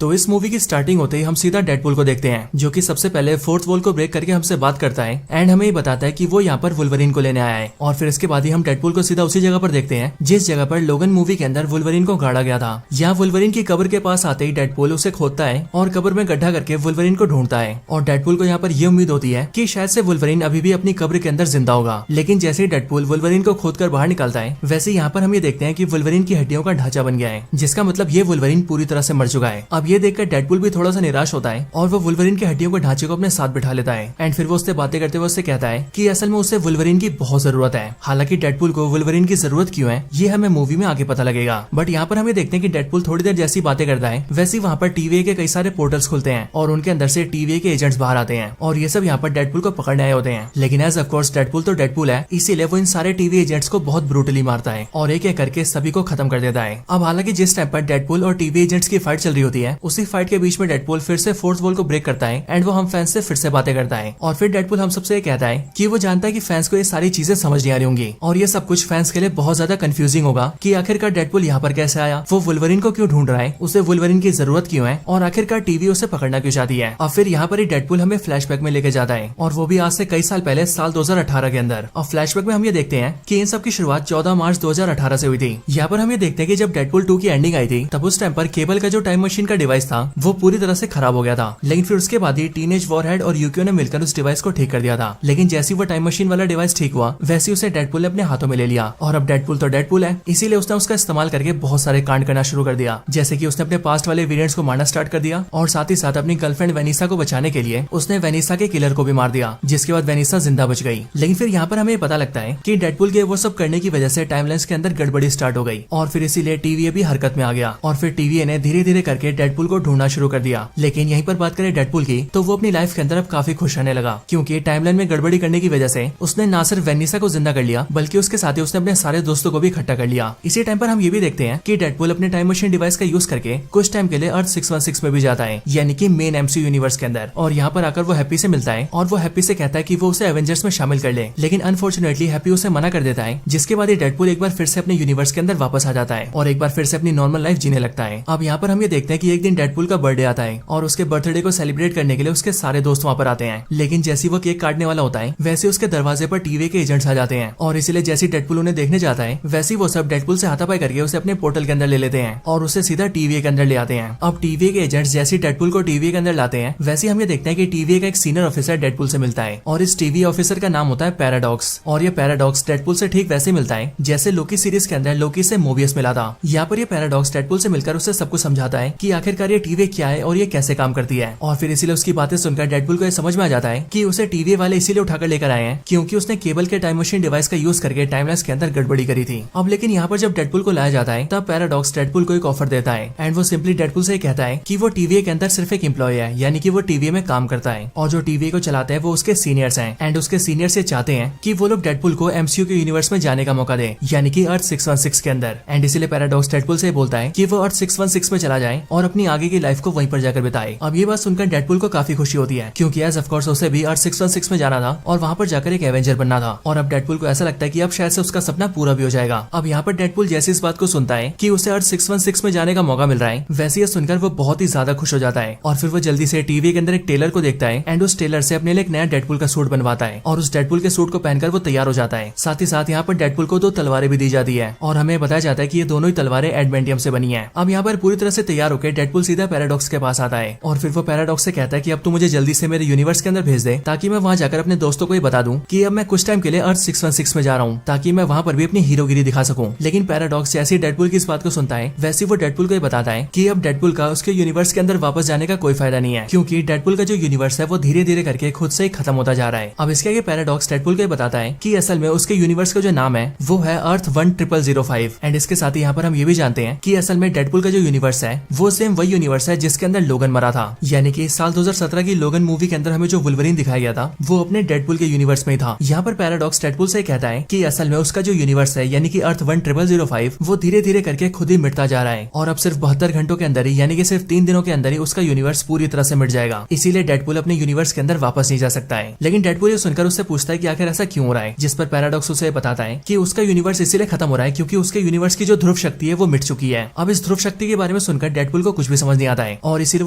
तो इस मूवी की स्टार्टिंग होते ही हम सीधा डेडपुल को देखते हैं, जो कि सबसे पहले फोर्थ वॉल को ब्रेक करके हमसे बात करता है एंड हमें ये बताता है कि वो यहाँ पर वुल्वरीन को लेने आया है। और फिर इसके बाद ही हम डेडपुल को सीधा उसी जगह पर देखते हैं जिस जगह पर लोगन मूवी के अंदर वुल्वरीन को गाड़ा गया था। यहाँ वुल्वरीन की कब्र के पास आते ही डेडपुल उसे खोदता है और कब्र में गड्ढा करके वुल्वरीन को ढूंढता है। और डेडपुल को यहाँ पर ये उम्मीद होती है कि शायद से वुल्वरीन अभी भी अपनी कब्र के अंदर जिंदा होगा। लेकिन जैसे ही डेडपुल वुल्वरीन को खोदकर बाहर निकलता है, वैसे यहाँ पर हम ये देखते हैं कि वुल्वरीन की हड्डियों का ढांचा बन गया है, जिसका मतलब ये वुल्वरीन पूरी तरह से मर चुका है। अब ये देखकर डेडपुल भी थोड़ा सा निराश होता है और वो वुल्वरीन की हड्डियों के ढांचे को अपने साथ बिठा लेता है एंड फिर वो उससे बातें करते हुए उससे कहता है कि असल में उसे वुल्वरीन की बहुत जरूरत है। हालांकि डेडपुल को वुल्वरीन की जरूरत क्यों है ये हमें मूवी में आगे पता लगेगा। बट यहाँ पर हम ये देखते हैं कि डेडपुल थोड़ी देर जैसी बातें करता है, वैसे वहाँ पर TVA के कई सारे पोर्टल्स खुलते हैं और उनके अंदर से TVA के एजेंट्स बाहर आते हैं और ये सब यहाँ पर डेडपुल को पकड़ने आए होते हैं। लेकिन एज ऑफ कोर्स डेडपुल तो डेडपुल है, इसीलिए वो इन सारे TVA एजेंट्स को बहुत ब्रूटली मारता है और एक एक करके सभी को खत्म कर देता है। अब हालांकि जिस टाइम पर डेडपुल और TVA एजेंट्स की फाइट चल रही होती है, उसी फाइट के बीच में डेडपुल फिर से फोर्थ वॉल को ब्रेक करता है एंड वो हम फैंस से फिर से बातें करता है। और फिर डेडपुल हम सबसे कहता है कि वो जानता है कि फैंस को ये सारी चीजें समझ नहीं आ रही होंगी और ये सब कुछ फैंस के लिए बहुत ज्यादा कंफ्यूजिंग होगा कि आखिरकार डेडपुल यहाँ पर कैसे आया, वो वुल्वरीन को क्यों ढूंढ रहा है, उसे वुल्वरीन की जरूरत क्यों है और आखिरकार टीवी उसे पकड़ना क्यों चाहती है। और फिर यहाँ पर ही डेडपुल हमें फ्लैशबैक में लेके जाता है और वो भी आज से कई साल पहले साल 2018 के अंदर। और फ्लैशबैक में हम ये देखते हैं कि इन सब की शुरुआत 14 मार्च 2018 से हुई थी। यहाँ पर हम ये देखते हैं कि जब डेडपुल 2 की एंडिंग आई थी, तब उस टाइम पर केबल का जो टाइम मशीन का डिवाइस था वो पूरी तरह से खराब हो गया था। लेकिन फिर उसके बाद ही टीनेज वॉरहेड और यूक्यो ने मिलकर उस डिवाइस को ठीक कर दिया था। लेकिन जैसे वो टाइम मशीन वाला डिवाइस ठीक हुआ, वैसे उसे डेडपुल ने अपने हाथों में ले लिया और अब डेडपुल तो डेडपुल है, इसीलिए उसने उसका इस्तेमाल करके बहुत सारे कांड करना शुरू कर दिया। जैसे कि उसने अपने पास्ट वाले वेरिएंट्स को मारना स्टार्ट कर दिया और साथ ही साथ अपनी गर्लफ्रेंड वेनिसा को बचाने के लिए उसने वेनिसा के किलर को भी मार दिया, जिसके बाद वेनिसा जिंदा बच गई। लेकिन फिर यहाँ पर हमें पता लगता है कि डेडपुल के वो सब करने की वजह से टाइमलाइंस के अंदर गड़बड़ी स्टार्ट हो गई और फिर इसीलिए TVA भी हरकत में आ गया और फिर TVA ने धीरे धीरे करके डेडपुल को ढूंढना शुरू कर दिया। लेकिन यहीं पर बात करें डेडपुल की, तो वो अपनी लाइफ के अंदर अब काफी खुश रहने लगा, क्योंकि टाइमलाइन में गड़बड़ी करने की वजह से उसने ना सिर्फ वेनिसा को जिंदा कर लिया, बल्कि उसके साथ ही उसने अपने सारे दोस्तों को भी इकट्ठा कर लिया। इसी टाइम पर हम ये भी देखते हैं कि डेडपुल अपने टाइम मशीन डिवाइस का यूज करके कुछ टाइम के लिए अर्थ 616 में भी जाता है, यानी कि मेन MCU यूनिवर्स के अंदर। और यहाँ पर आकर वो हैप्पी से मिलता है और वो हैप्पी से कहता है कि वो उसे एवेंजर्स में शामिल कर ले, लेकिन अनफॉर्चुनेटली हैप्पी उसे मना कर देता है। जिसके बाद डेडपुल एक बार फिर से अपने यूनिवर्स के अंदर वापस आ जाता है और एक बार फिर से अपनी नॉर्मल लाइफ जीने लगता है। अब यहाँ पर हम ये देखते हैं कि एक दिन डेडपुल का बर्थडे आता है और उसके बर्थडे को सेलिब्रेट करने के लिए उसके सारे दोस्त वहाँ पर आते हैं। लेकिन जैसे वो केक काटने वाला होता है, वैसे उसके दरवाजे पर TVA के एजेंट्स आ जाते हैं और इसीलिए जैसे डेडपुल उन्हें देखने जाता है, वैसे वो सब डेडपुल से हाथापाई करके उसे अपने पोर्टल के अंदर ले लेते हैं और उसे सीधा TVA के अंदर ले आते हैं। अब TVA के एजेंट्स जैसे डेडपुल को TVA के अंदर लाते हैं, वैसे हम ये देखते हैं कि TVA का एक सीनियर ऑफिसर डेडपुल से मिलता है और इस TVA ऑफिसर का नाम होता है पैराडॉक्स। और ये पैराडॉक्स डेडपुल से ठीक वैसे मिलता है जैसे लोकी सीरीज के अंदर लोकी से मोबियस मिला था। यहाँ पर ये पैराडॉक्स डेडपुल से मिलकर उसे सब कुछ समझाता है कि आखिरकार ये TVA क्या है और ये कैसे काम करती है। और फिर इसीलिए उसकी बातें सुनकर डेडपुल को ये समझ में आ जाता है कि उसे TVA वाले इसीलिए उठाकर लेकर आए हैं क्योंकि उसने केबल के टाइम मशीन डिवाइस का यूज करके टाइमलाइंस के अंदर गड़बड़ी करी थी। अब लेकिन यहाँ पर जब डेडपुल को लाया जाता है, तब पैराडॉक्स डेडपुल को एक ऑफर देता है एंड वो सिंपली डेडपुल से कहता है कि वो TVA के अंदर सिर्फ एक एम्प्लॉय है, यानी कि वो TVA में काम करता है और जो TVA को चलाते हैं वो उसके सीनियर्स हैं एंड उसके सीनियर्स ये चाहते हैं कि वो लोग डेडपुल को MCU के यूनिवर्स में जाने का मौका दे, यानी कि अर्थ 616 के अंदर। एंड इसीलिए पैराडॉक्स डेडपुल से बोलता है कि वो अर्थ 616 में चला जाए और अपनी आगे की लाइफ को वहीं पर जाकर बिताए। अब ये बात सुनकर डेडपुल को काफी खुशी होती है, क्योंकि एज ऑफ कोर्स उसे भी अर्थ 616 में जाना था और वहाँ पर जाकर एक एवेंजर बनना था। और अब डेडपुल को ऐसा लगता है कि अब शायद से उसका सपना पूरा भी हो जाएगा। अब यहाँ पर डेडपुल जैसे इस बात को सुनता है कि उसे अर्थ 616 में जाने का मौका मिल रहा है, वैसे ये सुनकर वो बहुत ही ज्यादा खुश हो जाता है और फिर वो जल्दी से TVA के अंदर एक टेलर को देखता है एंड उस टेलर से अपने लिए एक नया डेडपुल का सूट बनवाता है और उस डेडपुल के सूट को पहनकर वो तैयार हो जाता है। साथ ही साथ यहाँ पर डेडपुल को 2 तलवारें भी दी जाती है और हमें बताया जाता है कि ये दोनों ही तलवारें एडमेंटियम से बनी है। अब यहाँ पर पूरी तरह से तैयार होकर डेडपुल सीधा पैराडॉक्स के पास आता है और फिर वो पैराडॉक्स से कहता है कि अब तू मुझे जल्दी से मेरे यूनिवर्स के अंदर भेज दे, ताकि मैं वहाँ जाकर अपने दोस्तों को ये बता दूं कि अब मैं कुछ टाइम के लिए अर्थ 616 में जा रहा हूँ, ताकि मैं वहाँ पर भी अपनी हीरोगिरी दिखा सकूं। लेकिन पैराडॉक्स जैसे ही डेडपुल की इस बात को सुनता है, वैसे वो डेडपुल को ये बताता है कि अब डेडपुल का उसके यूनिवर्स के अंदर वापस जाने का कोई फायदा नहीं है, क्योंकि डेडपुल का जो यूनिवर्स है वो धीरे धीरे करके खुद से ही खत्म होता जा रहा है। अब इसके आगे पैराडॉक्स डेडपुल को ये बताता है कि असल में उसके यूनिवर्स का जो नाम है वो है अर्थ 10005। एंड इसके साथ ही यहाँ पर हम ये भी जानते हैं कि असल में डेडपुल का जो यूनिवर्स है वो सेम वही यूनिवर्स है जिसके अंदर लोगन मरा था, यानी कि साल 2017 की लोगन मूवी के अंदर हमें जो वुल्वरीन दिखाया गया था वो अपने डेडपुल के यूनिवर्स में ही था। यहाँ पर पैराडॉक्स डेडपुल से कहता है कि असल में उसका जो यूनिवर्स है यानी कि अर्थ 10005 वो धीरे धीरे करके खुद ही मिटता जा रहा है और अब सिर्फ 72 घंटों के अंदर ही, यानी कि सिर्फ 3 दिनों के अंदर ही उसका यूनिवर्स पूरी तरह से मिट जाएगा। इसीलिए डेडपुल अपने यूनिवर्स के अंदर वापस नहीं जा सकता है। लेकिन डेडपुल ये सुनकर उससे पूछता है कि आखिर ऐसा क्यों हो रहा है, जिस पर पैराडॉक्स उसे बताता है कि उसका यूनिवर्स इसीलिए खत्म हो रहा है क्योंकि उसके यूनिवर्स की जो ध्रुव शक्ति है वो मिट चुकी है। अब इस ध्रुव शक्ति के बारे में सुनकर डेडपुल को कुछ कुछ भी समझ नहीं आता है और इसीलिए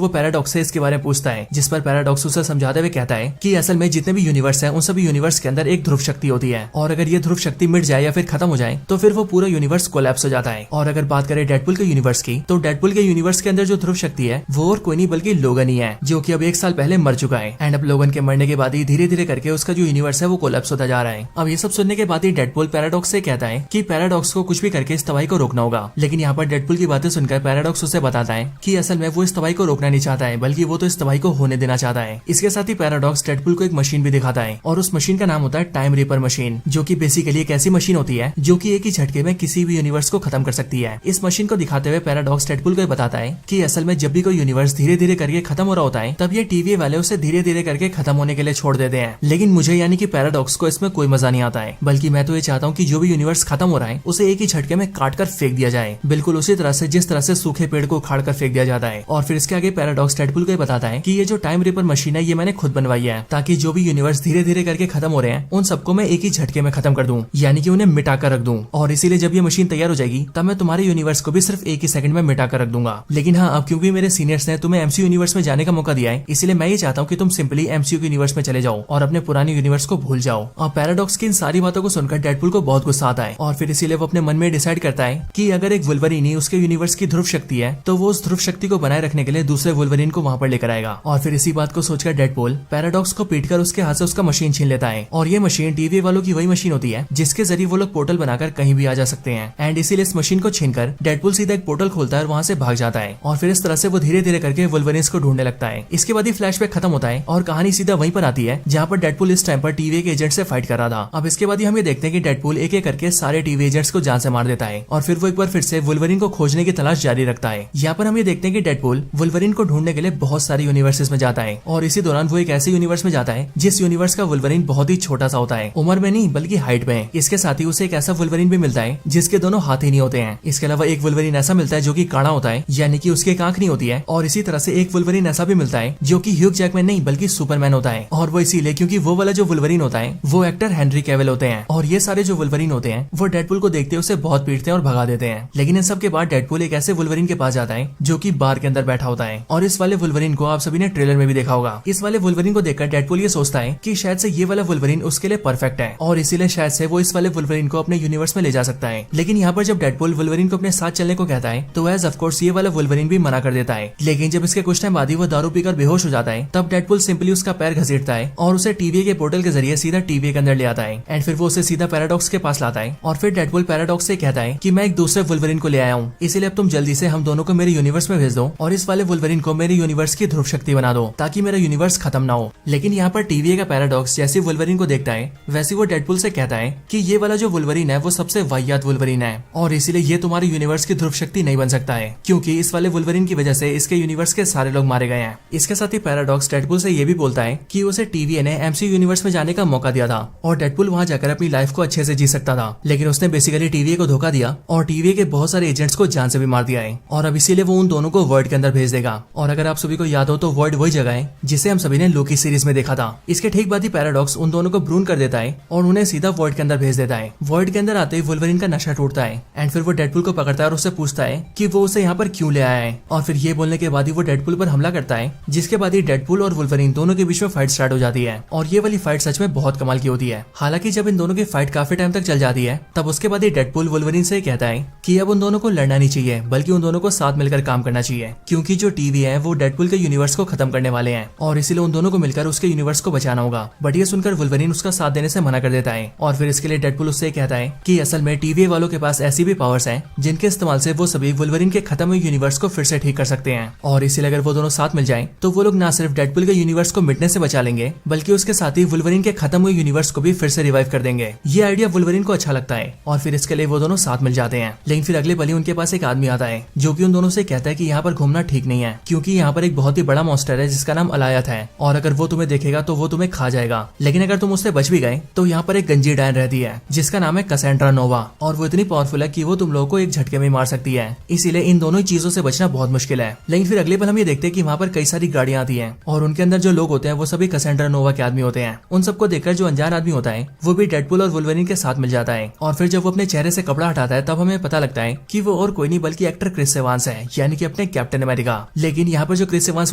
वो पैराडॉक्स से इसके बारे में पूछता है, जिस पर पैराडॉक्स उसे समझाते हुए कहता है कि असल में जितने भी यूनिवर्स हैं उन सभी यूनिवर्स के अंदर एक ध्रुव शक्ति होती है और अगर ये ध्रुव शक्ति मिट जाए या फिर खत्म हो जाए तो फिर वो पूरा यूनिवर्स कोलैप्स हो जाता है। और अगर बात करें डेडपुल के यूनिवर्स की, तो डेडपुल के यूनिवर्स के अंदर जो ध्रुव शक्ति है वो और कोई नहीं बल्कि लोगन ही है, जो कि अब 1 साल पहले मर चुका है। एंड अब लोगन के मरने के बाद ही धीरे धीरे करके उसका जो यूनिवर्स है वो कोलैप्स होता जा रहा है। अब ये सब सुनने के बाद ही डेडपुल पैराडॉक्स से कहता है कि पैराडॉक्स को कुछ भी करके इस तबाही को रोकना होगा। लेकिन यहाँ पर डेडपुल की बातें सुनकर पैराडॉक्स उसे बताता है कि असल में वो इस तबाही को रोकना नहीं चाहता है, बल्कि वो तो इस तबाही को होने देना चाहता है। इसके साथ ही पैराडॉक्स डेडपुल को एक मशीन भी दिखाता है और उस मशीन का नाम होता है टाइम रीपर मशीन, जो कि बेसिकली एक ऐसी मशीन होती है जो कि एक ही झटके में किसी भी यूनिवर्स को खत्म कर सकती है। इस मशीन को दिखाते हुए पैराडॉक्स डेडपुल को बताता है कि असल में जब भी कोई यूनिवर्स धीरे धीरे करके खत्म हो रहा होता है तब ये टीवी वाले उसे धीरे धीरे करके खत्म होने के लिए छोड़ देते हैं। लेकिन मुझे यानी कि पैराडॉक्स को इसमें कोई मजा नहीं आता है, बल्कि मैं तो ये चाहता हूँ कि जो भी यूनिवर्स खत्म हो रहा है उसे एक ही झटके में काट कर फेंक दिया जाए, बिल्कुल उसी तरह से जिस तरह से सूखे पेड़ को उखाड़ कर फेंक दिया जाता है। और फिर इसके आगे पैराडॉक्स डेडपुल को बताता है कि ये जो टाइम रीपर मशीन है ये मैंने खुद बनवाई है, ताकि जो भी यूनिवर्स धीरे धीरे करके खत्म हो रहे हैं उन सबको मैं एक ही झटके में खत्म कर दूं, यानी कि उन्हें मिटा कर रख दूं। और इसीलिए जब ये मशीन तैयार हो जाएगी तब मैं तुम्हारे यूनिवर्स को भी सिर्फ एक ही सेकंड में मिटा कर रख दूंगा। लेकिन हाँ, अब क्योंकि मेरे सीनियर्स ने तुम्हें एमसीयू यूनिवर्स में जाने का मौका दिया है, इसलिए मैं ये चाहता हूँ कि तुम सिंपली एमसीयू के यूनिवर्स में चले जाओ और अपने पुराने यूनिवर्स को भूल जाओ। और पैराडॉक्स की इन सारी बातों को सुनकर डेडपुल को बहुत गुस्सा आता है और फिर इसीलिए वो अपने मन में डिसाइड करता है कि अगर एक वुल्वरीन ही उसके यूनिवर्स की ध्रुव शक्ति है तो वो उस ध्रुव शक्ति को बनाए रखने के लिए दूसरे वुल्वरीन को वहाँ पर लेकर आएगा। और फिर इसी बात को सोचकर डेडपुल पैराडॉक्स को पीटकर उसके हाथ से उसका मशीन छीन लेता है। और ये मशीन टीवी वालों की वही मशीन होती है जिसके जरिए वो लोग पोर्टल बनाकर कहीं भी आ जा सकते हैं। एंड इसीलिए इस मशीन को छीनकर डेडपुल सीधा एक पोर्टल खोलता है और वहाँ से भाग जाता है। और फिर इस तरह से वो धीरे धीरे करके वुल्वरीन्स को ढूंढने लगता है। इसके बाद ही फ्लैशबैक खत्म होता है और कहानी सीधा वहीं पर आती है जहाँ पर डेडपुल इस टाइम पर टीवी के एजेंट से फाइट कर रहा था। अब इसके बाद ही हम ये देखते हैं कि डेडपुल एक एक करके सारे टीवी एजेंट्स को जान से मार देता है और फिर वो एक बार फिर से वुल्वरीन को खोजने की तलाश जारी रखता है। यहाँ पर हम ये देखते हैं कि डेडपुल वुल्वरीन को ढूंढने के लिए बहुत सारे यूनिवर्सेस में जाता है और इसी दौरान वो एक ऐसे यूनिवर्स में जाता है जिस यूनिवर्स का वुल्वरीन बहुत ही छोटा सा होता है, उम्र में नहीं बल्कि हाइट में। इसके साथ ही उसे एक ऐसा वुल्वरीन भी मिलता है जिसके दोनों हाथ ही नहीं होते हैं। इसके अलावा एक वुल्वरीन ऐसा मिलता है जो कि काड़ा होता है, यानी कि उसकी एक आंख नहीं होती है। और इसी तरह से एक वुल्वरीन ऐसा भी मिलता है जो कि ह्यूग जैकमैन नहीं बल्कि सुपरमैन होता है। और वो इसीलिए क्योंकि वो वाला जो वुल्वरीन होता है वो एक्टर हेनरी कैविल होते हैं। और ये सारे जो वुल्वरीन होते हैं वो डेडपुल को देखते उसे बहुत पीटते हैं और भगा देते हैं। लेकिन इन सब के बाद डेडपुल एक ऐसे वुल्वरीन के पास जाता है जो कि बार के अंदर बैठा होता है। और इस वाले वुल्वरीन को आप सभी ने ट्रेलर में भी देखा होगा। इस वाले वुल्वरीन को देखकर डेडपुल ये सोचता है कि शायद से ये वाला वुल्वरीन उसके लिए परफेक्ट है और इसीलिए शायद से वो इस वाले वुल्वरीन को अपने यूनिवर्स में ले जा सकता है। लेकिन यहाँ पर जब डेडपुल वुल्वरीन को अपने साथ चलने को कहता है तो एज ऑफ कोर्स ये वाला वुल्वरीन भी मना कर देता है। लेकिन जब इसके कुछ टाइम बाद ही वो दारू पीकर बेहोश हो जाता है तब डेडपुल सिंपली उसका पैर घसीटता है और उसे टीवी के पोर्टल के जरिए सीधा टीवी के अंदर ले आता है। एंड फिर वो उसे सीधा पैराडॉक्स के पास लाता है और फिर डेडपुल पैराडॉक्स से कहता है कि मैं एक दूसरे वुल्वरीन को ले आया हूँ, इसलिए अब तुम जल्दी से हम दोनों को मेरे यूनिवर्स में भेज दो और इस वाले वुल्वरीन को मेरे यूनिवर्स की ध्रुव शक्ति बना दो ताकि मेरा यूनिवर्स खत्म ना हो। लेकिन यहाँ पर टीवी का पैराडॉक्स जैसे वुल्वरीन को देखता है वैसे वो डेडपुल से कहता है कि ये वाला जो वुल्वरीन है वो सबसे वाहियात वुल्वरीन है और इसीलिए ये तुम्हारे यूनिवर्स की ध्रुव शक्ति नहीं बन सकता है, क्योंकि इस वाले वुल्वरीन की वजह से इसके यूनिवर्स के सारे लोग मारे गए हैं। इसके साथ ही पैराडॉक्स डेडपुल से ये भी बोलता है कि उसे टीवी ने एमसीयू यूनिवर्स में जाने का मौका दिया था और डेडपुल वहाँ जाकर अपनी लाइफ को अच्छे से जी सकता था, लेकिन उसने बेसिकली टीवी को धोखा दिया और टीवी के बहुत सारे एजेंट्स को जान से भी मार दिया है। और अब इसीलिए वो उन दोनों को वर्ल्ड के अंदर भेज देगा। और अगर आप सभी को याद हो तो वर्ल्ड वही जगह है जिसे हम सभी ने लोकी सीरीज में देखा था। इसके ठीक बाद ही पैराडॉक्स उन दोनों को भ्रूण कर देता है और उन्हें सीधा वर्ल्ड के अंदर भेज देता है। वर्ल्ड के अंदर आते ही वुल्वरीन का नशा टूटता है एंड फिर वो डेडपुल को पकड़ता है और उससे पूछता है कि वो उसे यहाँ पर क्यों ले आया है। और फिर ये बोलने के बाद ही वो डेडपुल पर हमला करता है, जिसके बाद ही डेडपुल और वुल्वरीन दोनों के बीच में फाइट स्टार्ट हो जाती है। और ये वाली फाइट सच में बहुत कमाल की होती है। हालांकि जब इन दोनों की फाइट काफी टाइम तक चल जाती है तब उसके बाद ही डेडपुल वुल्वरीन से कहता है कि अब उन दोनों को लड़ना नहीं चाहिए बल्कि उन दोनों को साथ मिलकर काम करना चाहिए, क्योंकि जो टीवी है वो डेडपुल के यूनिवर्स को खत्म करने वाले हैं और इसीलिए उन दोनों को मिलकर उसके यूनिवर्स को बचाना होगा। बट ये सुनकर वुल्वरीन उसका साथ देने से मना कर देता है और फिर इसके लिए डेडपुल उससे कहता है कि असल में टीवी वालों के पास ऐसी भी पावर्स हैं जिनके इस्तेमाल से वो सभी वुल्वरीन के खत्म हुए यूनिवर्स को फिर से ठीक कर सकते हैं। और इसीलिए अगर वो दोनों साथ मिल जाएं तो वो लोग न सिर्फ डेडपुल के यूनिवर्स को मिटने से बचा लेंगे बल्कि उसके साथ ही वुल्वरीन के खत्म हुए यूनिवर्स को भी फिर से रिवाइव कर देंगे। ये आइडिया वुल्वरीन को अच्छा लगता है और फिर इसके लिए वो दोनों साथ मिल जाते हैं। लेकिन फिर अगले पल ही उनके पास एक आदमी आता है जो कि उन दोनों से कहता है कि यहाँ पर घूमना ठीक नहीं है, क्योंकि यहाँ पर एक बहुत ही बड़ा मॉन्स्टर है जिसका नाम अलायत है और अगर वो तुम्हें देखेगा तो वो तुम्हें खा जाएगा। लेकिन अगर तुम उससे बच भी गए तो यहाँ पर एक गंजी डायन रहती है जिसका नाम है कैसेंड्रा नोवा और वो इतनी पावरफुल है कि वो तुम लोगों को एक झटके में मार सकती है। इसीलिए इन दोनों चीजों से बचना बहुत मुश्किल है। लेकिन फिर अगले पल हम ये देखते हैं कि वहाँ पर कई सारी गाड़ियां आती हैं और उनके अंदर जो लोग होते हैं वो सभी कैसेंड्रा नोवा के आदमी होते हैं। उन सबको देखकर जो अनजान आदमी होता है वो भी डेडपुल और वुल्वरीन के साथ मिल जाता है और फिर जब वो अपने चेहरे से कपड़ा हटाता है तब हमें पता लगता है कि वो और कोई नहीं बल्कि एक्टर क्रिस एवांस है, यानी कि अपने कैप्टन अमेरिका। लेकिन यहाँ पर जो क्रिस इवांस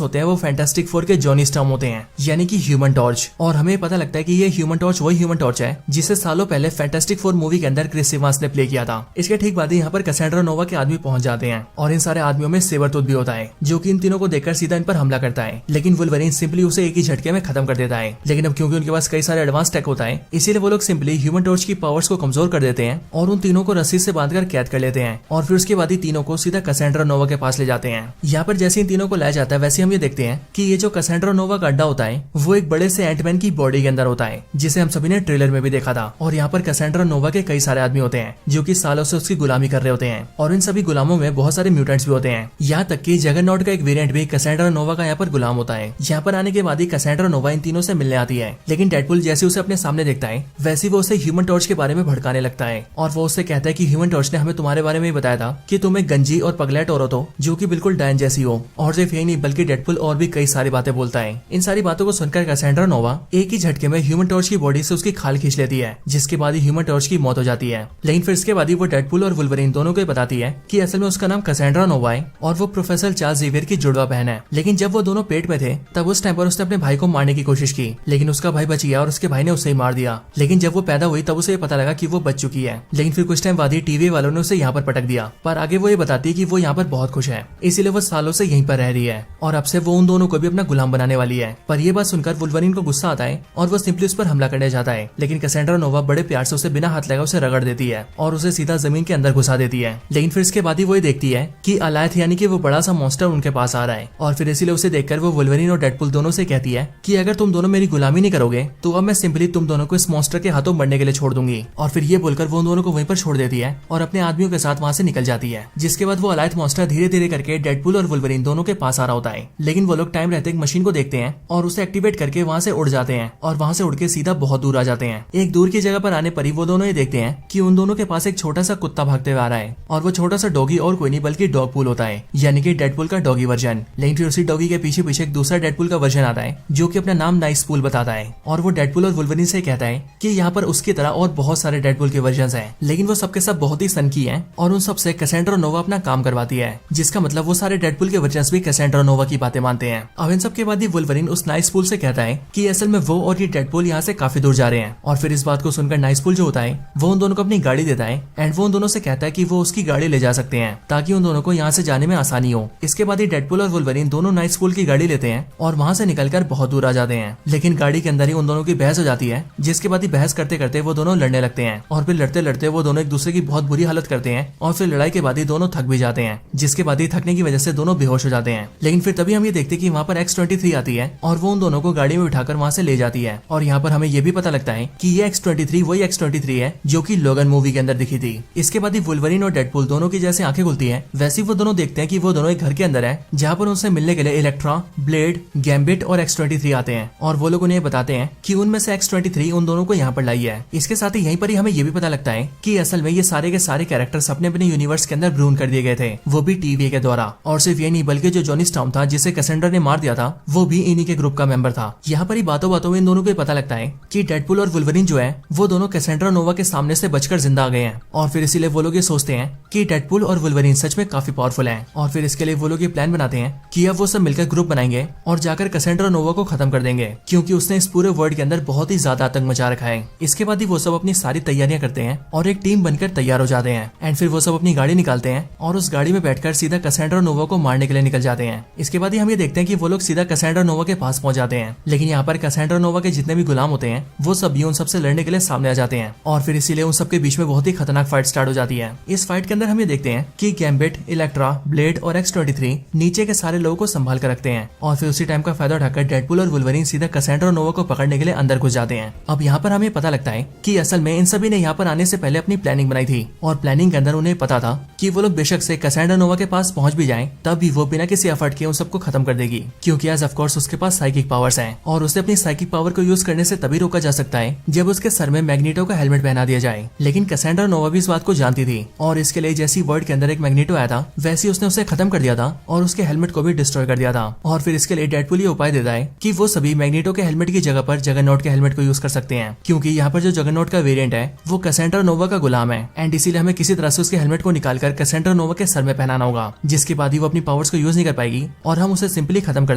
होते हैं वो फैंटास्टिक फोर के जॉनी स्टॉर्म होते हैं, यानी कि ह्यूमन टॉर्च। और हमें पता लगता है कि ये ह्यूमन टॉर्च वही ह्यूमन टॉर्च है जिसे सालों पहले फैंटास्टिक फोर मूवी के अंदर क्रिस इवांस ने प्ले किया था। इसके ठीक बाद यहाँ पर कैसेंड्रा नोवा के आदमी पहुंच जाते हैं और इन सारे आदमियों में सेबरटूथ भी होता है, जो कि इन तीनों को देखकर सीधा इन पर हमला करता है। लेकिन वुल्वरीन सिंपली उसे एक ही झटके में खत्म कर देता है। लेकिन अब क्योंकि उनके पास कई सारे एडवांस टेक होता है, इसीलिए वो लोग सिंपली ह्यूमन टॉर्च की पावर्स को कमजोर कर देते हैं और उन तीनों को रस्सी से बांधकर कैद कर लेते हैं। और फिर उसके बाद ही तीनों को सीधा कैसेंड्रा नोवा के पास ले जाते हैं। यहाँ पर जैसे इन तीनों को लाया जाता है वैसे हम ये देखते हैं कि ये जो कैसेंड्रा नोवा का अड्डा होता है वो एक बड़े से एंटमैन की बॉडी के अंदर होता है, जिसे हम सभी ने ट्रेलर में भी देखा था। और यहाँ पर कैसेंड्रा नोवा के कई सारे आदमी होते हैं जो कि सालों से उसकी गुलामी कर रहे होते हैं। और इन सभी गुलामों में बहुत सारे म्यूटेंट्स भी होते हैं, यहाँ तक कि जगरनॉट का एक वेरिएंट भी कैसेंड्रा नोवा का यहाँ पर गुलाम होता है। यहाँ पर आने के बाद ही कैसेंड्रा नोवा इन तीनों से मिलने आती है। लेकिन डेडपूल जैसे उसे अपने सामने देखता है वैसे वो उसे ह्यूमन टॉर्च के बारे में भड़काने लगता है। और वो उससे कहता है कि ह्यूमन टॉर्च ने हमें तुम्हारे बारे में बताया था कि तुम एक गंजी और पगलैट औरत हो जो कि बिल्कुल डायन जैसी हो। और सिर्फ यही नहीं बल्कि डेडपूल और भी कई सारी बातें बोलता है। इन सारी बातों को सुनकर कैसेंड्रा नोवा एक ही झटके में ह्यूमन टॉर्च की बॉडी से उसकी खाल खींच लेती है, जिसके बाद ही ह्यूमन टॉर्च की मौत हो जाती है। लेकिन फिर इसके बाद ही वो डेडपूल और वुल्वरीन दोनों को बताती है कि असल में उसका नाम कैसेंड्रा नोवा है और वो प्रोफेसर चार्ल्स ज़ेवियर की जुड़वा बहन है। लेकिन जब वो दोनों पेट में थे तब उस टाइम पर उसने अपने भाई को मारने की कोशिश की, लेकिन उसका भाई बच गया और उसके भाई ने उसे ही मार दिया। लेकिन जब वो पैदा हुई तब उसे पता लगा कि वो बच चुकी है। लेकिन फिर कुछ टाइम बाद ही टीवी वालों ने उसे यहाँ पर पटक दिया। पर आगे वो ये बताती है कि वो यहाँ पर बहुत खुश है, इसीलिए वो सालों से यहीं पर रह रही है और अब से वो उन दोनों को भी अपना गुलाम बनाने वाली है। पर ये बात सुनकर वुल्वरीन को गुस्सा आता है और वो सिंपली उस पर हमला करने जाता है। लेकिन कैसेंड्रा नोवा बड़े प्यार से उसे बिना हाथ लगा उसे रगड़ देती है और उसे सीधा जमीन के अंदर घुसा देती है। लेकिन फिर इसके बाद ही वो ये देखती है कि अलायथ यानी कि वो बड़ा सा मॉन्स्टर उनके पास आ रहा है। और फिर इसीलिए उसे देखकर वो वुल्वरीन और डेडपूल दोनों से कहती है कि अगर तुम दोनों मेरी गुलामी नहीं करोगे तो अब मैं सिंपली तुम दोनों को इस मॉन्स्टर के हाथों मरने के लिए छोड़ दूंगी। और फिर ये बोलकर वो उन दोनों को वहीं पर छोड़ देती है और अपने आदमियों के साथ वहाँ से निकल जाती है। जिसके बाद वो अलायथ मॉन्स्टर धीरे धीरे करके डेडपूल और वुल्वरीन दोनों के पास आ रहा होता है। लेकिन वो लोग टाइम रहते एक मशीन को देखते हैं और उसे एक्टिवेट करके वहाँ से उड़ जाते हैं और वहाँ से उड़ के सीधा बहुत दूर आ जाते हैं। एक दूर की जगह पर आने पर ही वो दोनों ये देखते हैं कि उन दोनों के पास एक छोटा सा कुत्ता भागते हुए आ रहा है और वो छोटा सा डॉगी और कोई नहीं बल्कि डॉगपूल होता है, यानी कि डेडपूल का डॉगी वर्जन। लेकिन फिर उसी डॉगी के पीछे पीछे एक दूसरा डेडपूल का वर्जन आता है जो कि अपना नाम नाइसपूल बताता है और वो डेडपूल और वुल्वरीन से कहता है कि यहाँ पर उसकी तरह और बहुत सारे डेडपूल के वर्जन हैं, लेकिन वो सबके सब बहुत ही सनकी हैं और उन सबसे कैसेंड्रा नोवा अपना काम करवाती है, जिसका मतलब वो सारे डेडपूल के वर्जन भी कैसेंड्रा नोवा की बातें मानते हैं। अब इन सब के बाद ही वुल्वरीन उस नाइसपूल से कहता है कि असल में वो और ये डेडपूल यहाँ से काफी दूर जा रहे हैं। और फिर इस बात को सुनकर नाइसपूल जो होता है वो उन दोनों को अपनी गाड़ी देता है एंड वो उन दोनों से कहता है कि वो उसकी गाड़ी ले जा सकते हैं ताकि उन दोनों को यहाँ से जाने में आसानी हो। इसके बाद ही डेडपूल और वुल्वरीन दोनों नाइसपूल की गाड़ी लेते हैं और वहाँ से निकलकर बहुत दूर आ जाते हैं। लेकिन गाड़ी के अंदर ही उन दोनों की बहस हो जाती है, जिसके बाद ही बहस करते करते वो दोनों लड़ने लगते हैं और फिर लड़ते लड़ते वो दोनों एक दूसरे की बहुत बुरी हालत करते हैं और फिर लड़ाई के बाद ही दोनों थक भी जाते हैं, जिसके बाद ही थकने की वजह से दोनों बेहोश हो जाते हैं। लेकिन फिर तभी हम ये देखते हैं कि वहाँ पर X-23 आती है और वो उन दोनों को गाड़ी में बिठाकर वहाँ से ले जाती है। और यहाँ पर हमें ये भी पता लगता है कि ये X-23 वही X-23 है जो कि लोगन मूवी के अंदर दिखी थी। इसके बाद ही वुल्वरीन और डेडपूल दोनों की जैसे आंखें खुलती है वैसे वो दोनों देखते हैं कि वो दोनों एक घर के अंदर है जहाँ पर उनसे मिलने के लिए इलेक्ट्रा, ब्लेड, गैम्बिट और X-23 आते हैं और वो लोग उन्हें बताते हैं कि उनमें से X-23 उन दोनों को यहाँ पर लाई है। इसके साथ ही यहीं पर ही हमें ये भी पता लगता है कि असल में ये सारे के सारे कैरेक्टर्स अपने अपने यूनिवर्स के अंदर भ्रूण कर दिए गए थे, वो भी TVA के द्वारा। और सिर्फ ये नहीं बल्कि जो जॉनी स्टॉर्म था जिसे कैसेंड्रा ने मार दिया था वो भी इन्हीं के ग्रुप का मेंबर था। यहाँ पर ही बातों बातों में इन दोनों को पता लगता है कि डेडपूल और वुल्वरीन जो है वो दोनों कैसेंड्रा नोवा के सामने से बचकर जिंदा आ गए हैं। और फिर इसीलिए वो लोग ये सोचते हैं कि डेडपूल और वुल्वरीन सच में काफी पावरफुल हैं। और फिर इसके लिए वो लोग ये प्लान बनाते हैं कि अब वो सब मिलकर ग्रुप बनाएंगे और जाकर कैसेंड्रा नोवा को खत्म कर देंगे, क्योंकि उसने इस पूरे वर्ल्ड के अंदर बहुत ही ज्यादा आतंक मचा रखा है। इसके बाद ही वो सब अपनी सारी तैयारियां करते हैं और एक टीम बनकर तैयार हो जाते हैं एंड फिर वो सब अपनी गाड़ी निकालते हैं और उस गाड़ी में बैठकर सीधा कैसेंड्रा नोवा को मारने के लिए निकल जाते हैं। इसके बाद ही हम ये देखते हैं कि वो लोग सीधा कैसेंड्रा नोवा के पास पहुंच जाते हैं। लेकिन यहाँ पर कैसेंड्रा नोवा के जितने भी गुलाम होते हैं वो सब भी उन सबसे लड़ने के लिए सामने आ जाते हैं और फिर इसीलिए उन सबके बीच में बहुत ही खतरनाक फाइट स्टार्ट हो जाती है। इस फाइट के अंदर हम ये देखते हैं कि गैम्बिट, इलेक्ट्रा, ब्लेड और X-23 नीचे के सारे लोगों को संभाल कर रखते हैं और फिर उसी टाइम का फायदा उठाकर डेडपूल और वुल्वरीन सीधा कैसेंड्रा नोवा को पकड़ने के लिए अंदर घुस जाते हैं। अब यहाँ पर हमें पता लगता है कि असल में इन सभी ने यहाँ पर आने से पहले अपनी प्लानिंग बनाई थी और प्लानिंग के अंदर उन्हें पता था कि वो लोग बेशक से कैसेंड्रा नोवा के पास पहुंच भी जाएं तब भी वो बिना किसी एफर्ट के उन सबको खत्म कर देगी, क्योंकि एज ऑफ कोर्स उसके पास साइकिक पावर्स हैं और उसे अपनी साइकिक पावर को यूज करने से तभी रोका जा सकता है जब उसके सर में मैग्नेटो का हेलमेट पहना दिया जाए। लेकिन कैसेंड्रा नोवा भी इस बात को जानती थी और इसके लिए जैसी वर्ल्ड के अंदर एक मैग्नेटो आया था वैसे उसने उसे खत्म कर दिया था और उसके हेलमेट को भी डिस्ट्रॉय कर दिया था। और फिर इसके लिए डेडपूल ये उपाय देता है कि वो सभी मैग्नेटो के हेलमेट की जगह पर जगरनॉट के हेलमेट को यूज कर सकते हैं, क्योंकि यहाँ पर जो जगरनॉट का वेरिएंट है वो कैसेंड्रा नोवा का गुलाम है एंड इसीलिए हमें किसी तरह से उसके हेलमेट को निकालकर कैसेंड्रा नोवा के सर में पहनाना होगा। जिसके बाद ही वो अपनी पावर्स को यूज नहीं कर पाएगी और हम उसे सिंपली खत्म कर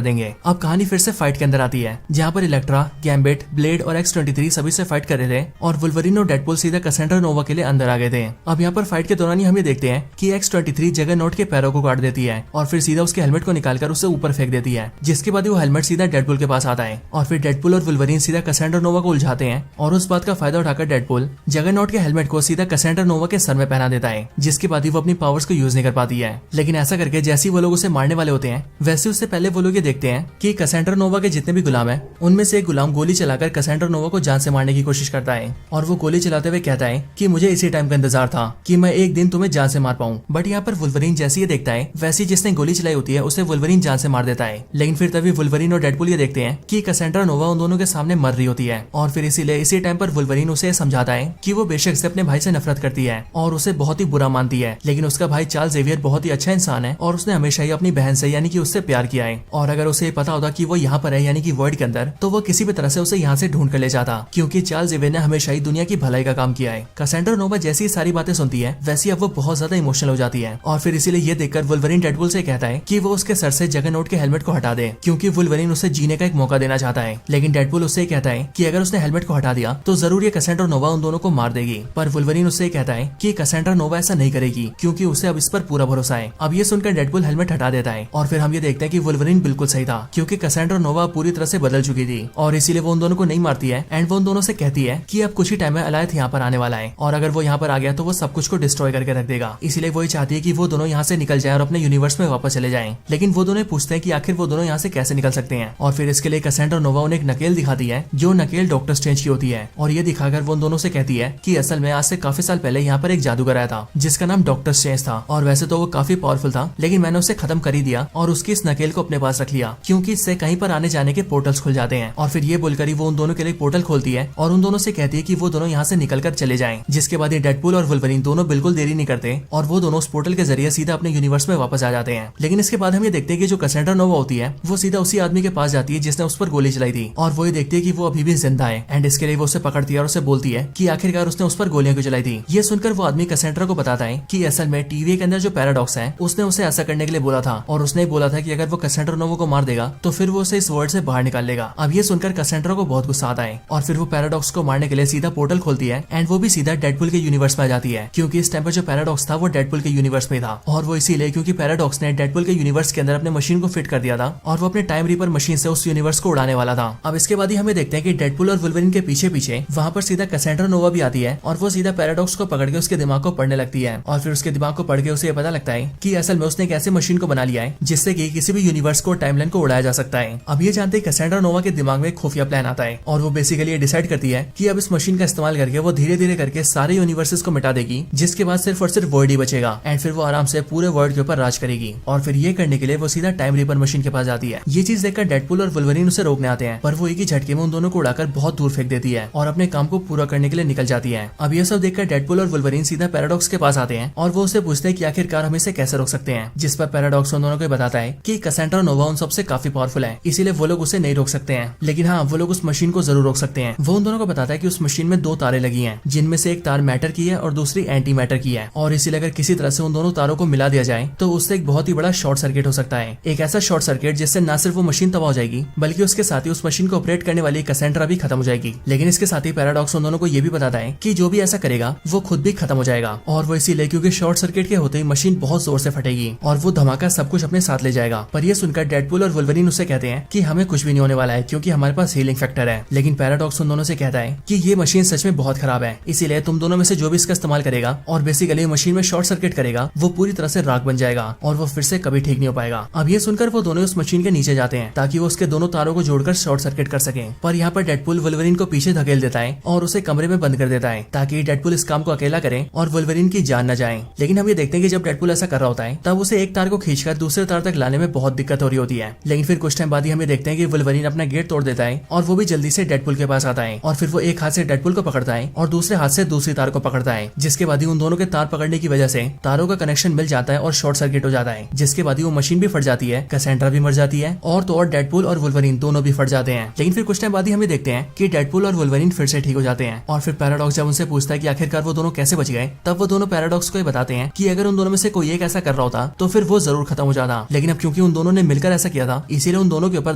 देंगे। अब कहानी फिर से फाइट के अंदर आती है, जहाँ पर इलेक्ट्रा, गैम्बिट, ब्लेड और X-23 सभी से फाइट कर रहे थे और वुल्वरीन और डेडपूल सीधा कैसेंड्रा नोवा के लिए अंदर आ गए थे। अब यहाँ पर फाइट के दौरान ही हम ये देखते हैं कि X-23 जगरनॉट के पैरों को काट देती है और फिर सीधा उसके हेलमेट को निकालकर उसे ऊपर फेंक देती है, जिसके बाद वो हेलमेट सीधा डेडपूल के पास आता है और फिर डेडपूल और वुल्वरीन सीधा कैसेंड्रा नोवा को उलझाते हैं और उस बात का फायदा उठाकर डेडपूल जगरनॉट के हेलमेट को सीधा कैसेंड्रा नोवा के सर में पहना देता है, जिसके बाद ही वो अपनी पावर्स को यूज नहीं कर पाती है। लेकिन ऐसा करके जैसे वो लोग उसे मारने वाले होते हैं, वैसे उससे पहले वो लोग ये देखते हैं कि कैसेंड्रा नोवा के जितने भी गुलाम हैं, उनमें से एक गुलाम गोली चलाकर कैसेंड्रा नोवा को जान से मारने की कोशिश करता है और वो गोली चलाते हुए कहता है कि मुझे इसी टाइम का इंतजार था कि मैं एक दिन तुम्हें जान से मार पाऊं। बट यहाँ पर वुल्वरीन जैसे ये देखता है, वैसे जिसने गोली चलाई होती है उसे वुल्वरीन जान से मार देता है। लेकिन फिर तभी वुल्वरीन और डेडपूल ये देखते हैं कि कैसेंड्रा नोवा उन दोनों के सामने मर रही होती है और फिर इसीलिए इसी टाइम पर वुल्वरीन उसे समझाता है कि वो बेशक से अपने भाई से नफरत करती है और उसे बहुत ही बुरा मानती है, लेकिन उसका भाई चार्ल्स ज़ेवियर बहुत ही अच्छा इंसान है और उसने हमेशा ही अपनी बहन से यानी कि उससे प्यार किया है और अगर उसे पता होता कि वो यहाँ पर है यानी कि वर्ल्ड के अंदर, तो वो किसी भी तरह से उसे यहाँ से ढूंढ कर ले जाता, क्योंकि चार्ल्स ज़ेवियर ने हमेशा ही दुनिया की भलाई का काम किया है। कैसेंड्रा नोवा जैसी सारी बातें सुनती है, वैसी अब वो बहुत ज्यादा इमोशनल हो जाती है और फिर इसीलिए ये देखकर वुल्वरीन डेडपूल से कहता है कि वो उसके सर से जगरनॉट के हेलमेट को हटा दे, क्योंकि वुल्वरीन उसे जीने का एक मौका देना चाहता है। लेकिन डेडपूल उससे कहता है कि अगर उसने हेलमेट को हटा दिया तो जरूर ये कैसेंड्रा नोवा उन दोनों को मार देगी, पर वुल्वरीन उससे कहता है कि कैसेंड्रा नोवा ऐसा नहीं करेगी क्योंकि उसे अब इस पर पूरा भरोसा है। अब ये सुनकर डेडपूल हेलमेट हटा देता है और फिर हम ये देखते हैं कि वुल्वरीन बिल्कुल सही था, क्योंकि कैसेंड्रा नोवा पूरी तरह से बदल चुकी थी और इसीलिए वो उन दोनों को नहीं मारती है एंड वो उन दोनों से कहती है कि अब कुछ ही टाइम में अलायथ यहाँ पर आने वाला है और अगर वो यहाँ पर आ गया तो वो सब कुछ को डिस्ट्रॉय करके रख देगा। इसीलिए वो चाहती है कि वो दोनों यहाँ से निकल जाए और अपने यूनिवर्स में वापस चले जाएं। लेकिन वो दोनों पूछते हैं कि आखिर वो दोनों यहाँ से कैसे निकल सकते हैं और फिर इसके लिए कैसेंड्रा नोवा उन्हें एक नकेल दिखाती है, जो नकेल डॉक्टर स्ट्रेंज की होती है और ये दिखाकर वो उन दोनों से कहती है कि असल में आज से काफी साल पहले यहाँ पर एक जादूगर आया था जिसका नाम डॉक्टर स्ट्रेंज था और वैसे तो वो काफी पावरफुल था, लेकिन मैंने उसे खत्म कर ही दिया और उसकी इस नकेल को अपने पास रख लिया क्योंकि इससे कहीं पर आने जाने के पोर्टल्स खुल जाते हैं। और फिर ये बोलकर ही वो उन दोनों के लिए पोर्टल खोलती है और उन दोनों से कहती है कि वो दोनों यहाँ से निकलकर चले जाएं। जिसके बाद ये डेडपूल और वुल्वरीन दोनों बिल्कुल देरी नहीं करते और वो दोनों उस पोर्टल के जरिए सीधा अपने यूनिवर्स में वापस आ जाते हैं। लेकिन इसके बाद हम ये देखते हैं कि जो कैसेंड्रा नोवा होती है वो सीधा उसी आदमी के पास जाती है जिसने उस पर गोली चलाई थी और वो ये देखती है कि वो अभी भी जिंदा है एंड इसके लिए वो उसे पकड़ती है और उसे बोलती है कि आखिरकार उसने उस पर गोलियां क्यों चलाई थी। ये सुनकर वो आदमी कैसेंड्रा को बताता है कि असल में टीवी के अंदर जो पैराडॉक्स है उसने उसे ऐसा करने के लिए बोला था और उसने बोला था कि अगर वो कैसेंड्रा नोवा को मार देगा तो फिर वो उसे इस वर्ल्ड से बाहर निकाल लेगा। अब ये सुनकर कैसेंड्रा को बहुत गुस्सा आता है और फिर वो पैराडॉक्स को मारने के लिए सीधा पोर्टल खोलती है एंड वो भी सीधा डेडपूल के यूनिवर्स में आ जाती है, क्योंकि इस टाइम पर जो पैराडॉक्स था वो डेडपूल के यूनिवर्स में था और वो इसीलिए क्योंकि पैराडॉक्स ने डेडपूल के यूनिवर्स के अंदर अपने मशीन को फिट कर दिया था और वो अपने टाइम रीपर मशीन से उस यूनिवर्स को उड़ाने वाला था। अब इसके बाद ही हमें देखते हैं कि डेडपूल और वुल्वरीन के पीछे पीछे वहाँ पर सीधा कैसेंड्रा नोवा भी आती है और वो सीधा पैराडॉक्स को पकड़ के उसके दिमाग को पढ़ने लगती है और फिर उसके दिमाग को पढ़ के उसे पता लगता है कि असल में उसने एक ऐसे मशीन को बना लिया है जिससे कि किसी भी यूनिवर्स को टाइमलाइन को उड़ाया जा सकता है। अब ये जानते हैं कैसेंड्रा नोवा के दिमाग में एक खुफिया प्लान आता है और वो बेसिकली ये डिसाइड करती है कि अब इस मशीन का इस्तेमाल करके वो धीरे धीरे करके सारे यूनिवर्सेस को मिटा देगी, जिसके बाद सिर्फ और सिर्फ वर्ल्ड ही बचेगा एंड फिर वो आराम से पूरे वर्ल्ड के ऊपर राज करेगी। और फिर ये करने के लिए वो सीधा टाइम रीपर मशीन के पास जाती है। ये चीज देखकर डेडपूल और वुल्वरीन उसे रोकने आते हैं, पर वो एक ही झटके में उन दोनों को उड़ाकर बहुत दूर फेंक देती है और अपने काम को पूरा करने के लिए निकल जाती है। अब ये सब देखकर डेडपूल और वुल्वरीन सीधा पैराडॉक्स के पास आते हैं और वो उससे पूछते हैं कि आखिरकार हम इसे कैसे रोक सकते हैं, जिस पर पैराडॉक्स उन दोनों को बताता है कि कैसेंड्रा नोवा उन सबसे काफी पावरफुल है, इसीलिए वो लोग उसे नहीं रोक सकते हैं, लेकिन हाँ वो लोग उस मशीन को जरूर रोक सकते हैं। वो उन दोनों को बताता है कि उस मशीन में 2 तारें लगी हैं, जिनमें से एक तार मैटर की है और दूसरी एंटी मैटर की है और इसीलिए अगर किसी तरह से उन दोनों तारों को मिला दिया जाए तो उससे एक बहुत ही बड़ा शॉर्ट सर्किट हो सकता है। एक ऐसा शॉर्ट सर्किट जिससे न सिर्फ वो मशीन तबाह हो जाएगी बल्कि उसके साथ ही उस मशीन को ऑपरेट करने वाली कैसेंड्रा भी खत्म हो जाएगी। लेकिन इसके साथ ही पैराडॉक्स उन दोनों को ये भी बताता है कि जो भी ऐसा करेगा वो खुद भी खत्म हो जाएगा और वो इसीलिए क्योंकि शॉर्ट सर्किट के होते ही मशीन बहुत जोर से फटेगी और वो धमाका सब कुछ अपने साथ ले जाएगा। पर ये सुनकर डेडपूल और वुल्वरीन उससे कहते हैं कि हमें कुछ भी नहीं होने वाला है क्योंकि हमारे पास हीलिंग फैक्टर है। लेकिन पैराडॉक्स उन दोनों से कहता है कि ये मशीन सच में बहुत खराब है, इसीलिए तुम दोनों में से जो भी इसका इस्तेमाल करेगा और बेसिकली मशीन में शॉर्ट सर्किट करेगा वो पूरी तरह से राख बन जाएगा और वो फिर से कभी ठीक नहीं हो पाएगा। अब ये सुनकर वो दोनों उस मशीन के नीचे जाते हैं ताकि वो उसके दोनों तारों को जोड़कर शॉर्ट सर्किट कर सके। पर यहाँ पर डेडपूल वुल्वरीन को पीछे धकेल देता है और उसे कमरे में बंद कर देता है ताकि डेडपूल इस काम को अकेला करे और वुल्वरीन की जान न जाए। लेकिन हम ये देखते हैं कि जब डेडपूल ऐसा कर रहा होता है तब उसे एक तार को खींचकर दूसरे तार तक लाने में बहुत दिक्कत हो रही होती है। लेकिन फिर कुछ टाइम बाद ही हमें देखते हैं कि वुल्वरीन अपना गेट तोड़ देता है और वो भी जल्दी से डेडपूल के पास आता है और फिर वो एक हाथ से डेडपूल को पकड़ता है और दूसरे हाथ से दूसरी तार को पकड़ता है, जिसके बाद ही उन दोनों के तार पकड़ने की वजह से तारों का कनेक्शन मिल जाता है और शॉर्ट सर्किट हो जाता है, जिसके बाद ही वो मशीन भी फट जाती है, कैसेंड्रा भी मर जाती है और तो और डेडपूल और वुल्वरीन दोनों भी फट जाते हैं। लेकिन फिर कुछ टाइम बाद ही हमें देखते हैं कि डेडपूल और वुल्वरीन फिर से ठीक हो जाते हैं और फिर पैराडॉक्स जब उनसे पूछता है कि आखिरकार वो दोनों कैसे बच गए, तब वो दोनों पैराडॉक्स को बताते हैं कि अगर उन दोनों में से कोई एक ऐसा कर कर रहा होता तो फिर वो जरूर खत्म हो जाता, लेकिन अब क्योंकि उन दोनों ने मिलकर ऐसा किया था इसीलिए उन दोनों के ऊपर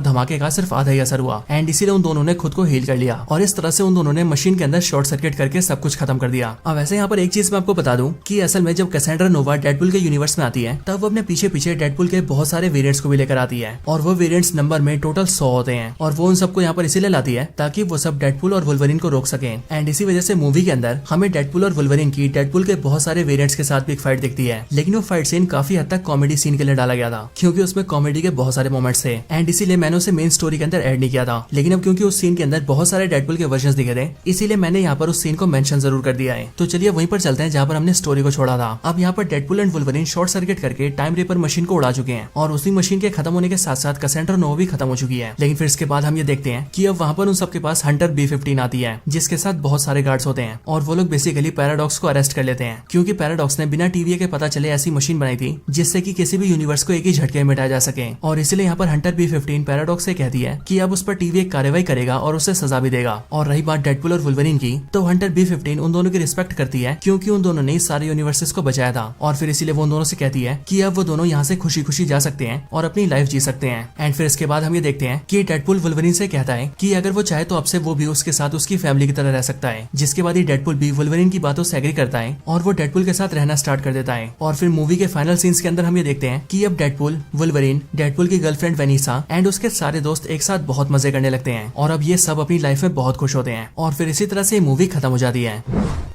धमाके का सिर्फ आधा ही असर हुआ एंड इसीलिए उन दोनों ने खुद को हील कर लिया और इस तरह से उन दोनों ने मशीन के अंदर शॉर्ट सर्किट करके सब कुछ खत्म कर दिया। अब वैसे यहाँ पर एक चीज मैं आपको बता दूं कि असल में जब कैसेंड्रा नोवा डेडपुल के यूनिवर्स में आती है तब वो अपने पीछे पीछे डेडपुल के बहुत सारे वेरिएंट्स को भी लेकर आती है और वो वेरिएंट्स नंबर में टोटल 100 होते हैं और वो उन सबको यहाँ पर इसीलिए लाती है ताकि वो सब डेडपुल और वुल्वरीन को रोक सके एंड इसी वजह से मूवी के अंदर हमें डेडपुल और वुल्वरीन की डेडपुल के बहुत सारे वेरिएंट्स के साथ भी एक फाइट दिखती है, लेकिन वो फाइट सीन काफी हद तक कॉमेडी सीन के लिए डाला गया था क्योंकि उसमें कॉमेडी के बहुत सारे मोमेंट्स थे एंड इसीलिए मैंने उसे मेन स्टोरी के अंदर ऐड नहीं किया था। लेकिन अब क्योंकि उस सीन के अंदर बहुत सारे डेडपुल के वर्जन दिखे थे इसीलिए मैंने यहाँ पर उस सीन को मेंशन जरूर कर दिया है। तो चलिए वहीं पर चलते हैं जहाँ पर हमने स्टोरी को छोड़ा था। अब यहाँ पर Deadpool and Wolverine short circuit करके टाइम रेपर मशीन को उड़ा चुके हैं और उसी मशीन के खत्म होने के साथ साथ कैसेंड्रा नोवा भी खत्म हो चुकी है। लेकिन फिर इसके बाद हम ये देखते हैं कि अब वहाँ पर उन सबके पास हंटर B-15 आती है जिसके साथ बहुत सारे गार्ड्स होते हैं और वो लोग बेसिकली पैराडॉक्स को अरेस्ट कर लेते हैं क्योंकि पैराडॉक्स ने बिना टीवीए के पता चले ऐसी मशीन बनाई थी जिससे कि किसी भी यूनिवर्स को एक ही झटके में मिटाया जा सके और इसलिए यहाँ पर हंटर B-15 पैराडॉक्स से कहती है कि अब उस पर टीवीए कार्रवाई करेगा और उसे सजा भी देगा। और रही बात डेडपुल और वुल्वरीन की तो हंटर B-15 उन दोनों की रिस्पेक्ट करती है क्योंकि उन दोनों ने सारे यूनिवर्सेस को बचाया था और फिर इसीलिए वो उन दोनों से कहती है कि अब वो दोनों यहाँ से खुशी खुशी जा सकते हैं और अपनी लाइफ जी सकते हैं। एंड फिर इसके बाद हम ये देखते हैं कि डेडपुल वुल्वरीन से कहता है कि अगर वो चाहे तो अब से वो भी उसके साथ उसकी फैमिली की तरह रह सकता है, जिसके बाद ही डेडपुल भी वुल्वरीन की बातों से एग्री करता है और वो डेडपुल के साथ रहना स्टार्ट कर देता है। और फिर मूवी के फाइनल सीन्स के अंदर हम ये देखते हैं कि अब डेडपुल, वुल्वरीन, डेडपुल की गर्लफ्रेंड वेनिसा एंड उसके सारे दोस्त एक साथ बहुत मजे करने लगते हैं और अब ये सब अपनी लाइफ में बहुत खुश होते हैं और फिर इसी तरह से मूवी खत्म हो जाती है।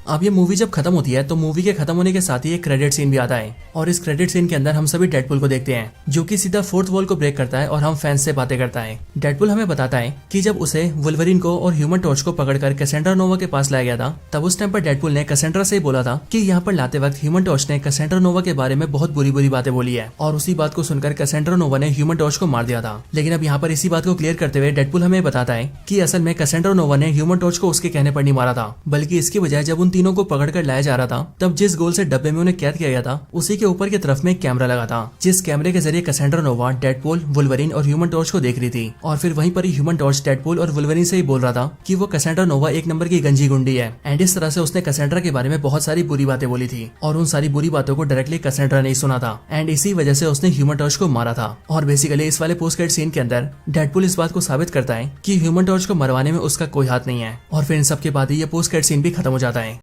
अब ये मूवी जब खत्म होती है तो मूवी के खत्म होने के साथ ही एक क्रेडिट सीन भी आता है और इस क्रेडिट सीन के अंदर हम सभी डेडपुल को देखते हैं जो कि सीधा फोर्थ वॉल को ब्रेक करता है और हम फैंस से बातें करता है। डेडपुल हमें बताता है कि जब उसे वुल्वरीन को और ह्यूमन टॉर्च को पकड़कर कैसेंड्रा नोवा के पास लाया गया था तब उस टाइम पर डेडपुल ने कैसेंड्रा से बोला था कि यहाँ पर लाते वक्त ह्यूमन टॉर्च ने कैसेंड्रा नोवा के बारे में बहुत बुरी बुरी बातें बोली है और उसी बात को सुनकर कैसेंड्रा नोवा ने ह्यूमन टॉर्च को मार दिया था। लेकिन अब यहाँ पर इसी बात को क्लियर करते हुए डेडपुल हमें बताता है कि असल में कैसेंड्रा नोवा ने ह्यूमन टॉर्च को उसके कहने पर नहीं मारा था, बल्कि इसकी बजाय जब उन तीनों को पकड़कर लाया जा रहा था तब जिस गोल से डब्बे में उन्हें कैद किया गया था उसी के ऊपर की तरफ में एक कैमरा लगा था, जिस कैमरे के जरिए कैसेंड्रा नोवा, डेडपुल, वुल्वरीन और ह्यूमन टॉर्च को देख रही थी। और फिर वहीं पर ही ह्यूमन टॉर्च डेडपुल और वुल्वरीन से ही बोल रहा था कि वो कैसेंड्रा नोवा एक नंबर की गंजी गुंडी है एंड इस तरह से उसने कैसेंड्रा के बारे में बहुत सारी बुरी बातें बोली थी और उन सारी बुरी बातों को डायरेक्टली कैसेंड्रा ने सुना था एंड इसी वजह से उसने ह्यूमन टॉर्च को मारा था। और बेसिकली इस वाले पोस्ट क्रेडिट सीन के अंदर डेडपुल इस बात को साबित करता है कि ह्यूमन टॉर्च को मरवाने में उसका कोई हाथ नहीं है और फिर इन सब के बाद ही ये पोस्ट क्रेडिट सीन भी खत्म हो जाता है।